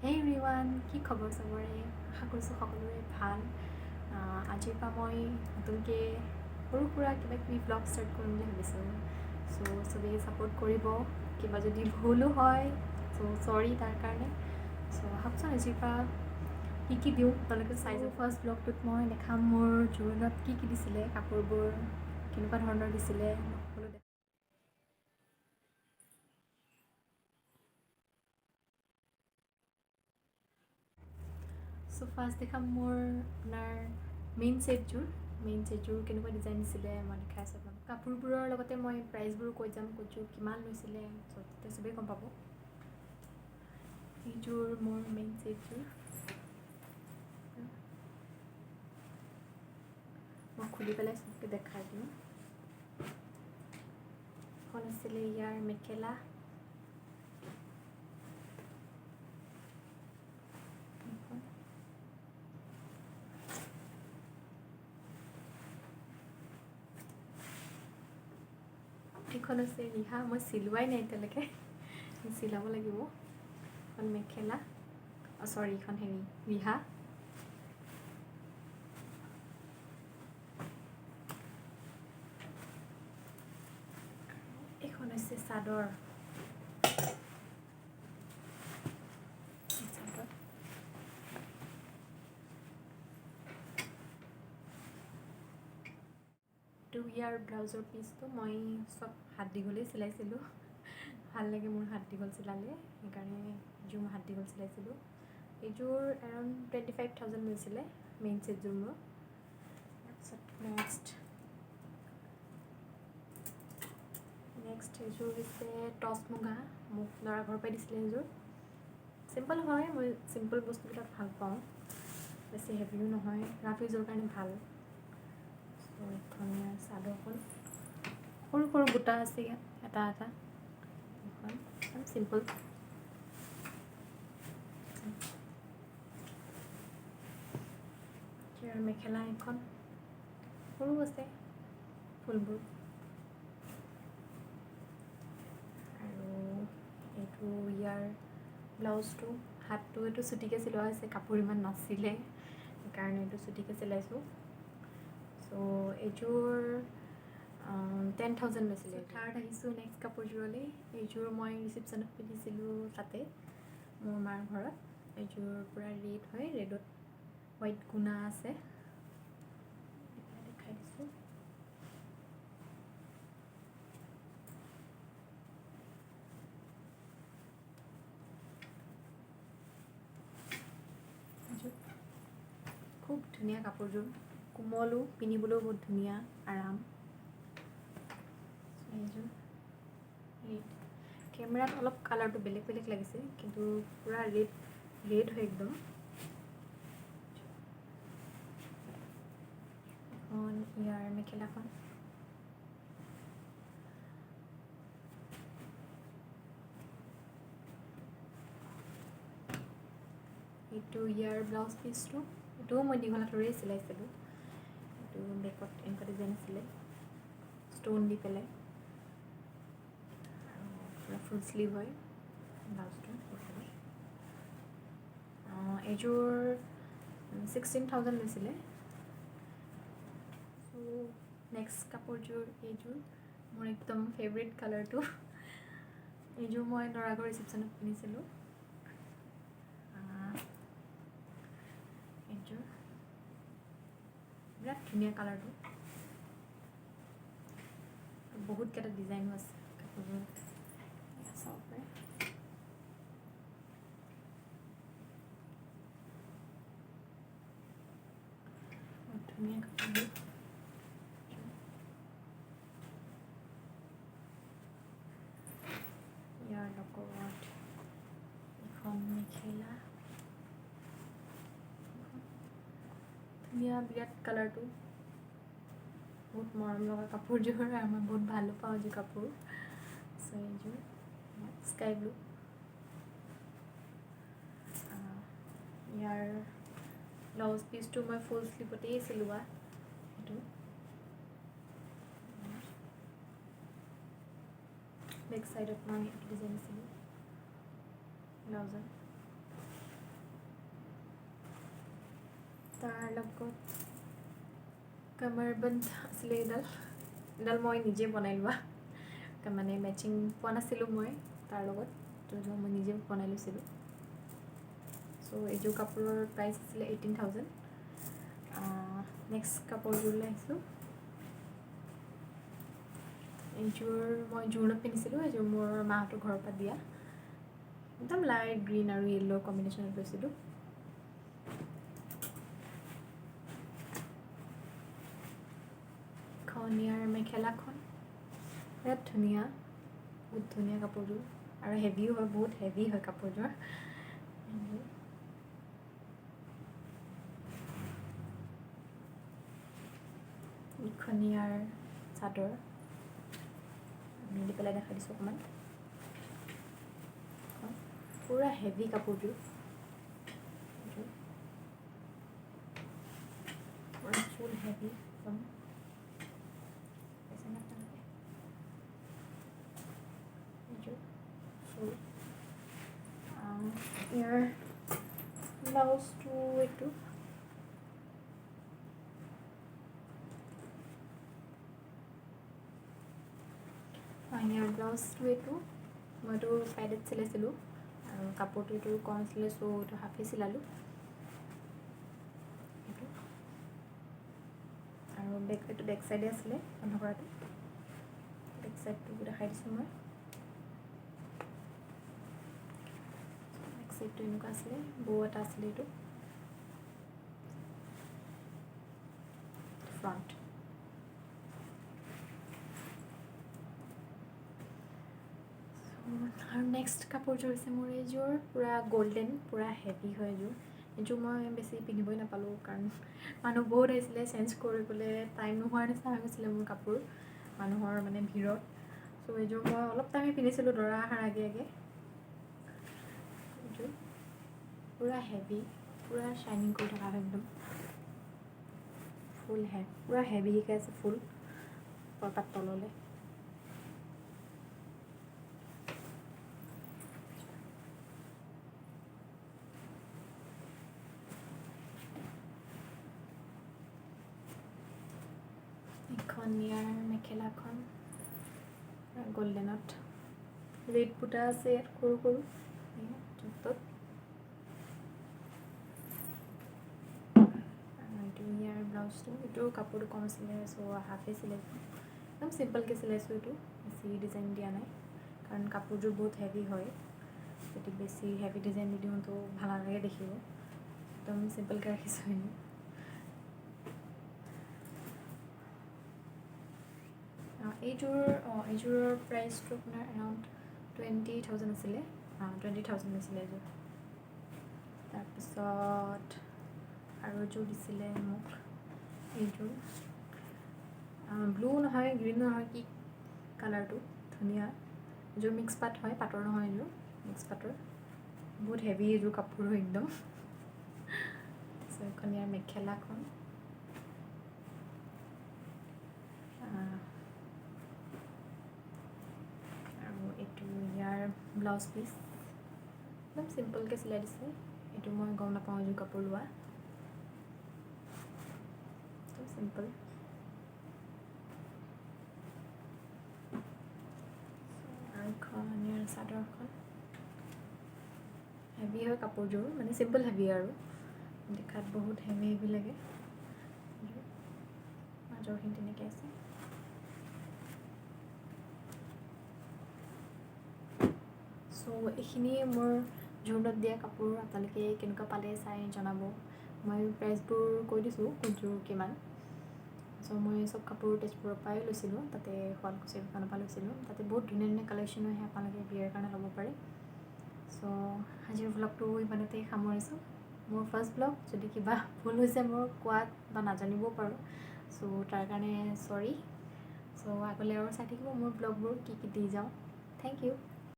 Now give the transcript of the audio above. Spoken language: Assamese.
Hey everyone, কি খবৰ সবৰে? আশা কৰিছোঁ সকলোৰে ভাল। আজিৰ পৰা মই নতুনকৈ সৰু সুৰা কিবা কিবি ব্লগ ষ্টাৰ্ট কৰিম বুলি ভাবিছোঁ। চ' চবেই ছাপোৰ্ট কৰিব, কিবা যদি ভুলো হয় চ' চৰি তাৰ কাৰণে। চ' ভাবচোন আজিৰ পৰা কি দিওঁ আপোনালোকে চাই যাব। ফাৰ্ষ্ট ব্লগটোত মই দেখাম মোৰ জোৰোণত কি দিছিলে, কাপোৰবোৰ কেনেকুৱা ধৰণৰ দিছিলে সকলো দেখাম। চ' ফাৰ্ষ্ট দেখাম মোৰ আপোনাৰ মেইন ছেটযোৰ কেনেকুৱা ডিজাইন দিছিলে মই দেখাই আছোঁ আপোনাক। কাপোৰবোৰৰ লগতে মই প্ৰাইচবোৰ কৈ যাম, কিমান লৈছিলে, চ' তেতিয়া চবেই গম পাব। এইযোৰ মোৰ মেইন ছেটযোৰ মই খুলি পেলাই চবকে দেখাই দিওঁ। এখন আছিলে ইয়াৰ মেখেলা, এইখন আছে ৰিহা, মই চিলোৱাই নাই এতিয়ালৈকে, চিলাব লাগিব। এখন মেখেলা, চৰি এইখন ৰিহা। এইখন হৈছে চাদৰ, ইয়াৰ ব্লাউজৰ পিচটো মই চব হাত দীঘলেই চিলাইছিলোঁ। ভাল লাগে মোৰ হাত দীঘল চিলালে, সেইকাৰণে এইযোৰ মই হাত দীঘল চিলাইছিলোঁ। এইযোৰ এৰাউণ্ড 25,000 লৈছিলে মেইন ছেটযোৰ মোৰ। তাৰপিছত নেক্সট এইযোৰ হৈছে টচ মুগা, মোক ল'ৰা ঘৰৰ পৰাই দিছিলে। এইযোৰ চিম্পল হয়, মই চিম্পল বস্তুবিলাক ভাল পাওঁ, বেছি হেভিও নহয়, ৰাফ ইউজৰ কাৰণে ভাল। চ' এইখন ইয়াৰ চাদৰখন সৰু সৰু বুটা আছে ইয়াত এটা এইখন চিম্পল। ইয়াৰ মেখেলা এখন সৰু আছে ফুলবোৰ, আৰু এইটো ইয়াৰ ব্লাউজটো হাতটো এইটো চুটিকৈ চিলোৱা হৈছে, কাপোৰ ইমান নাছিলে সেইকাৰণে এইটো চুটিকৈ চিলাইছোঁ। চ' এইযোৰ 10,000 লৈছিলে। থাৰ্ড আহিছোঁ নেক্সট কাপোৰযোৰলৈ। এইযোৰ মই ৰিচিপশ্যনত পিন্ধিছিলোঁ তাতে মোৰ মাৰ ঘৰত। এইযোৰ পূৰা ৰেড হয়, ৰেডত হোৱাইট গুণা আছে, দেখাই দিছোঁ। খুব ধুনীয়া কাপোৰযোৰ, কোমলো, পিন্ধিবলৈও বহুত ধুনীয়া, আৰাম। এইযোৰ কেমেৰাত অলপ কালাৰটো বেলেগ বেলেগ লাগিছে, কিন্তু পূৰা ৰেড হয় একদম। এখন ইয়াৰ মেখেলাখন, এইটো ইয়াৰ ব্লাউজ পিচটো, এইটোও মই দীঘল হাতৰেই চিলাইছিলোঁ। এইটো বেকত এনেকুৱা ডিজাইন আছিলে, ষ্ট'ন দি পেলাই, আৰু পূৰা ফুল স্লিভ হয় ব্লাউজটো। এইযোৰ 16,000 লৈছিলে। চ' নেক্সট কাপোৰযোৰ এইযোৰ মোৰ একদম ফেভৰেট কালাৰটো। এইযোৰ মই ল'ৰা ঘৰ ৰিচিপশ্যনত পিন্ধিছিলোঁ। এইযোৰ বিৰাট ধুনীয়া কালাৰটো, বহুতকেইটা ডিজাইনো আছে কাপোৰযোৰ, চাব পাৰে। বহুত ধুনীয়া কাপোৰবোৰ। ইয়াৰ লগত এখন মেখেলা, ধুনীয়া বিৰাট কালাৰটো, বহুত মৰম লগা কাপোৰযোৰ, আৰু মই বহুত ভালো পাওঁ এইযোৰ কাপোৰ। চ' এইযোৰ স্কাই ব্লু। ইয়াৰ ব্লাউজ পিচটো মই ফুল স্লিভতেই চিলোৱা, সেইটো বেক চাইডত মই ডিজাইন দিছিলোঁ ব্লাউজত। তাৰ লগত কামাৰবন্ধ আছিলে এডাল মই নিজে বনাই লোৱা, মানে মেচিং পোৱা নাছিলোঁ মই তাৰ লগত, তো মই নিজে বনাই লৈছিলোঁ। চ' এইযোৰ কাপোৰৰ প্ৰাইচ আছিলে 18,000। নেক্সট কাপোৰযোৰলৈ আহিছোঁ। এইযোৰ মই জোৰোণত পিন্ধিছিলোঁ, এইযোৰ মোৰ মাহঁতৰ ঘৰৰ পৰা দিয়া, একদম লাইট গ্ৰীণ আৰু য়েল্ল' কম্বিনেশ্যনত লৈছিলোঁ। খনীয়াৰ মেখেলাখন বিৰাট ধুনীয়া, বহুত ধুনীয়া কাপোৰযোৰ, আৰু হেভিও হয়, বহুত হেভি হয় কাপোৰযোৰ। খনীয়াৰ চাদৰ মিলি পেলাই দেখাই দিছোঁ অকণমান, পূৰা হেভি কাপোৰযোৰ, পূৰা ফুল হেভি একদম। ইয়াৰ ব্লাউজটো এইটো ইয়াৰ ব্লাউজটো এইটো মইতো চাইডত চিলাইছিলোঁ, আৰু কাপোৰটো এইটো কম আছিলে, চ' এইটো হাফে চিলালোঁ। এইটো আৰু এইটো বেক চাইডে আছিলে বন্ধ কৰাটো, বেক চাইডটো দেখাই দিছোঁ মই। বেক চাইডটো এনেকুৱা আছিলে, বৌ এটা আছিলে এইটো, ফ্ৰণ্ট। আৰু নেক্সট কাপোৰযোৰ হৈছে মোৰ এইযোৰ পূৰা গল্ডেন, পূৰা হেভি হয় এইযোৰ মই বেছি পিন্ধিবই নাপালোঁ, কাৰণ মানুহ বহুত আহিছিলে, চেঞ্জ কৰিবলৈ টাইম নোহোৱাৰ নিচিনা হৈ গৈছিলে মোৰ কাপোৰ মানুহৰ মানে ভিৰত। চ' এইযোৰ মই অলপ টাইমে পিন্ধিছিলোঁ, দৰা অহাৰ আগে আগে। এইযোৰ পূৰা হেভি, পূৰা শ্বাইনিং কৰি থকা হয় একদম, ফুল পূৰা হেভিকৈ আছে ফুল পৰা তললৈ। খনীয়াৰ মেখেলাখন গল্ডেনত ৰেড বুটা আছে ইয়াত সৰু সৰু য'ত, আৰু এইটো ইয়াৰ ব্লাউজটো, এইটো কাপোৰটো কম আছিলে, চ' হাফে চিলাইছোঁ, একদম চিম্পলকৈ চিলাইছোঁ, এইটো বেছি ডিজাইন দিয়া নাই, কাৰণ কাপোৰযোৰ বহুত হেভি হয়, যদি বেছি হেভি ডিজাইন দি দিওঁ তো ভাল নালাগে দেখিব, একদম চিম্পলকৈ ৰাখিছোঁ এনেই। এইযোৰৰ প্ৰাইচটো আপোনাৰ এৰাউণ্ড 20,000 আছিলে, 20,000 আছিলে এইযোৰ। তাৰপিছত আৰু এযোৰ দিছিলে মোক, এইযোৰ ব্লু নহয়, গ্ৰীণ নহয়, কি কালাৰটো ধুনীয়া, এইযোৰ মিক্স পাট হয়, পাটৰ নহয়, এইযোৰ মিক্স পাটৰ, বহুত হেভি এইযোৰ কাপোৰ হয় একদম। তাৰপিছত এইখন ইয়াৰ মেখেলাখন, আৰু এইটো ইয়াৰ ব্লাউজ পিচ, একদম চিম্পলকৈ চিলাই দিছে, এইটো মই গম নাপাওঁ এইযোৰ কাপোৰ লোৱা, চিম্পল। আৰু এখন ইয়াৰ চাদৰখন হেভি হয় কাপোৰযোৰ, মানে চিম্পল হেভি আৰু দেখাত বহুত হেভি হেভি লাগে, মাজৰখিনি তেনেকৈ আছে। চ' এইখিনিয়ে মোৰ জোৰোণত দিয়া কাপোৰ, আপোনালোকে কেনেকুৱা পালে চাই জনাব। মই প্ৰাইচবোৰ কৈ দিছোঁ কোনযোৰ কিমান। চ' মই চব কাপোৰ তেজপুৰৰ পৰাই লৈছিলোঁ, তাতে শুৱালকুছিৰ দোকানৰ পৰা লৈছিলোঁ, তাতে বহুত ধুনীয়া ধুনীয়া কালেকশ্যন আহে, আপোনালোকে বিয়াৰ কাৰণে ল'ব পাৰে। চ' আজিৰ ভ্লগটো ইমানতেই সামৰিছোঁ, মোৰ ফাৰ্ষ্ট ভ্লগ, যদি কিবা ভুল হৈছে মোৰ কোৱাত বা নাজানিবও পাৰোঁ, চ' তাৰ কাৰণে চৰি। চ' আগলৈ আৰু চাই থাকিব মোৰ ভ্লগবোৰ, কি কি দি যাওঁ। Thank U.